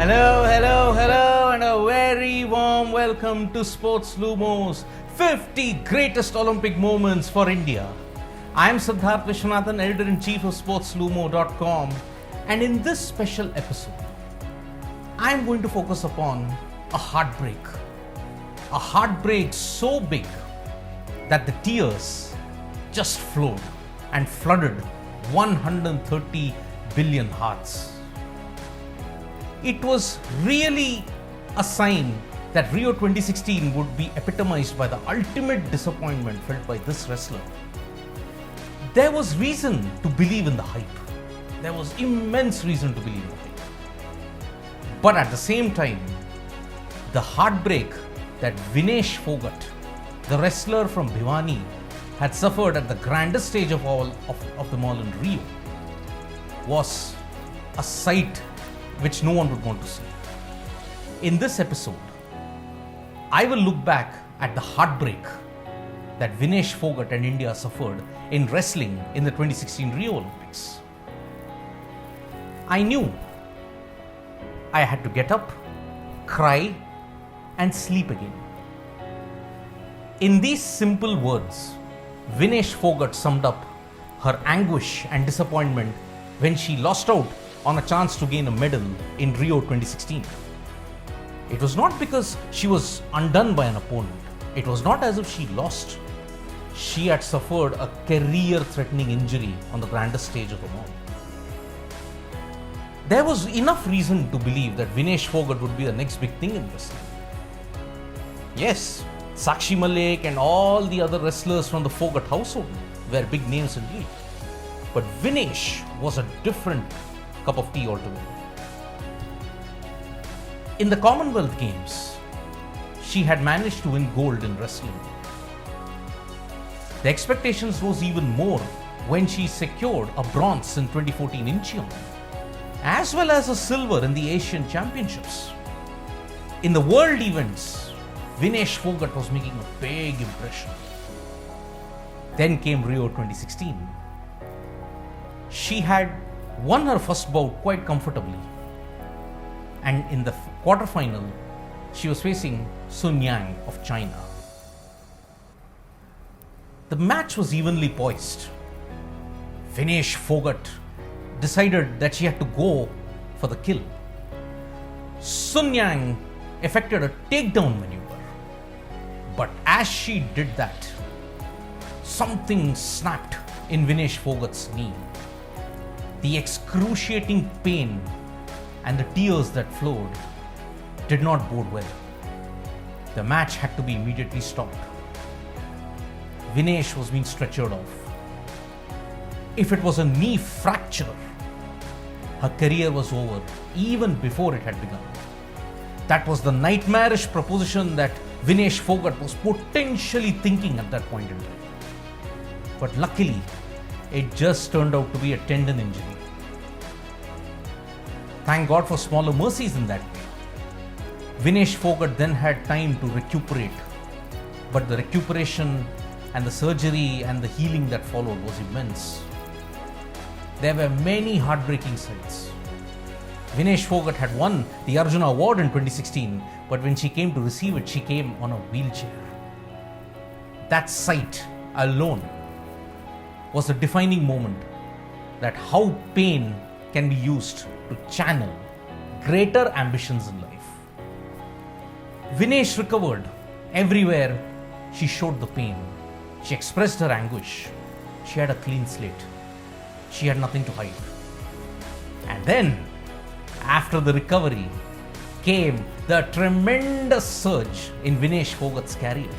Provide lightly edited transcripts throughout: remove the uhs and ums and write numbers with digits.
Hello, and a very warm welcome to Sports Lumos 50 Greatest Olympic Moments for India. I am Siddharth Vishwanathan, Editor-in-Chief of SportsLumo.com, and in this special episode, I am going to focus upon a heartbreak. A heartbreak so big that the tears just flowed and flooded 130 billion hearts. It was really a sign that Rio 2016 would be epitomized by the ultimate disappointment felt by this wrestler. There was reason to believe in the hype. There was immense reason to believe in the hype. But at the same time, the heartbreak that Vinesh Phogat, the wrestler from Bhiwani, had suffered at the grandest stage of them all in Rio was a sight which no one would want to see. In this episode, I will look back at the heartbreak that Vinesh Phogat and India suffered in wrestling in the 2016 Rio Olympics. I knew I had to get up, cry, and sleep again. In these simple words, Vinesh Phogat summed up her anguish and disappointment when she lost out on a chance to gain a medal in Rio 2016. It was not because she was undone by an opponent. It was not as if she lost. She had suffered a career-threatening injury on the grandest stage of them all. There was enough reason to believe that Vinesh Phogat would be the next big thing in wrestling. Yes, Sakshi Malik and all the other wrestlers from the Phogat household were big names indeed. But Vinesh was a different cup of tea altogether. In the Commonwealth Games, she had managed to win gold in wrestling. The expectations rose even more when she secured a bronze in 2014 in Incheon, as well as a silver in the Asian Championships. In the world events, Vinesh Phogat was making a big impression. Then came Rio 2016. She had won her first bout quite comfortably, and in the quarterfinal, she was facing Sun Yang of China. The match was evenly poised. Vinesh Phogat decided that she had to go for the kill. Sun Yang effected a takedown maneuver, but as she did that, something snapped in Vinesh Phogat's knee. The excruciating pain and the tears that flowed did not bode well. The match had to be immediately stopped. Vinesh was being stretchered off. If it was a knee fracture, her career was over even before it had begun. That was the nightmarish proposition that Vinesh Phogat was potentially thinking at that point in time. But luckily, it just turned out to be a tendon injury. Thank God for smaller mercies in that way. Vinesh Phogat then had time to recuperate, but the recuperation and the surgery and the healing that followed was immense. There were many heartbreaking sights. Vinesh Phogat had won the Arjuna Award in 2016, but when she came to receive it, she came on a wheelchair. That sight alone was a defining moment that how pain can be used to channel greater ambitions in life. Vinesh recovered. Everywhere she showed the pain. She expressed her anguish. She had a clean slate. She had nothing to hide. And then, after the recovery, came the tremendous surge in Vinesh Phogat's career.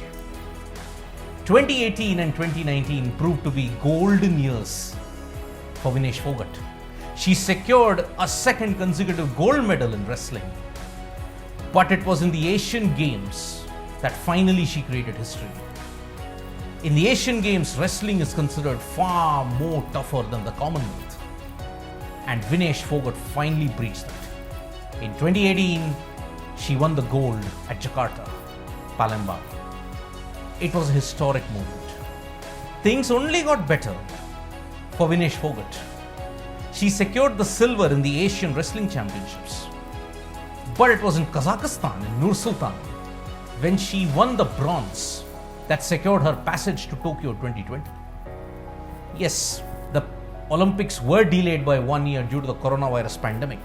2018 and 2019 proved to be golden years for Vinesh Phogat. She secured a second consecutive gold medal in wrestling. But it was in the Asian Games that finally she created history. In the Asian Games, wrestling is considered far more tougher than the Commonwealth. And Vinesh Phogat finally breached that. In 2018, she won the gold at Jakarta, Palembang. It was a historic moment. Things only got better for Vinesh Phogat. She secured the silver in the Asian Wrestling Championships. But it was in Kazakhstan, in Nur Sultan, when she won the bronze that secured her passage to Tokyo 2020. Yes, the Olympics were delayed by 1 year due to the coronavirus pandemic.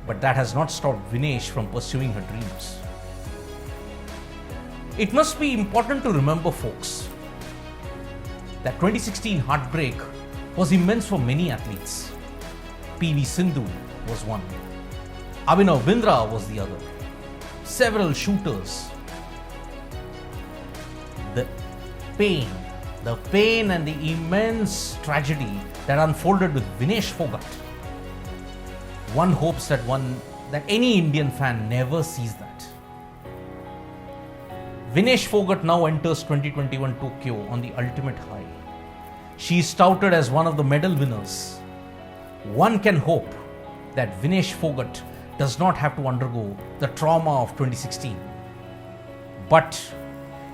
But that has not stopped Vinesh from pursuing her dreams. It must be important to remember, folks, that 2016 heartbreak was immense for many athletes. PV Sindhu was one. Abhinav Bindra was the other. Several shooters. The pain and the immense tragedy that unfolded with Vinesh Phogat. One hopes that any Indian fan never sees that. Vinesh Phogat now enters 2021 Tokyo on the ultimate high. She is touted as one of the medal winners. One can hope that Vinesh Phogat does not have to undergo the trauma of 2016. But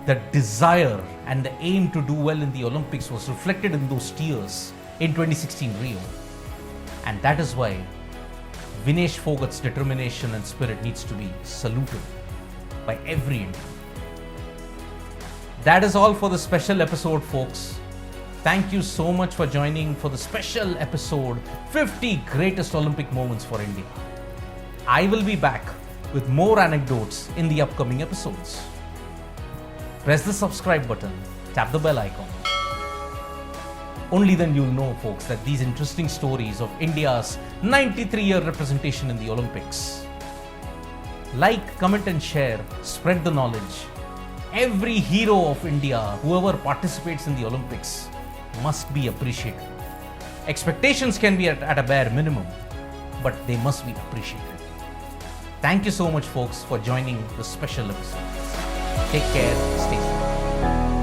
the desire and the aim to do well in the Olympics was reflected in those tears in 2016 Rio. And that is why Vinesh Phogat's determination and spirit needs to be saluted by every Indian. That is all for the special episode, folks. Thank you so much for joining for the special episode 50 Greatest Olympic Moments for India. I will be back with more anecdotes in the upcoming episodes. Press the subscribe button, tap the bell icon. Only then you'll know, folks, that these interesting stories of India's 93-year representation in the Olympics. Like, comment and share, spread the knowledge. Every hero of India, whoever participates in the Olympics, must be appreciated. Expectations can be at a bare minimum, but they must be appreciated. Thank you so much, folks, for joining the special episode. Take care, stay safe.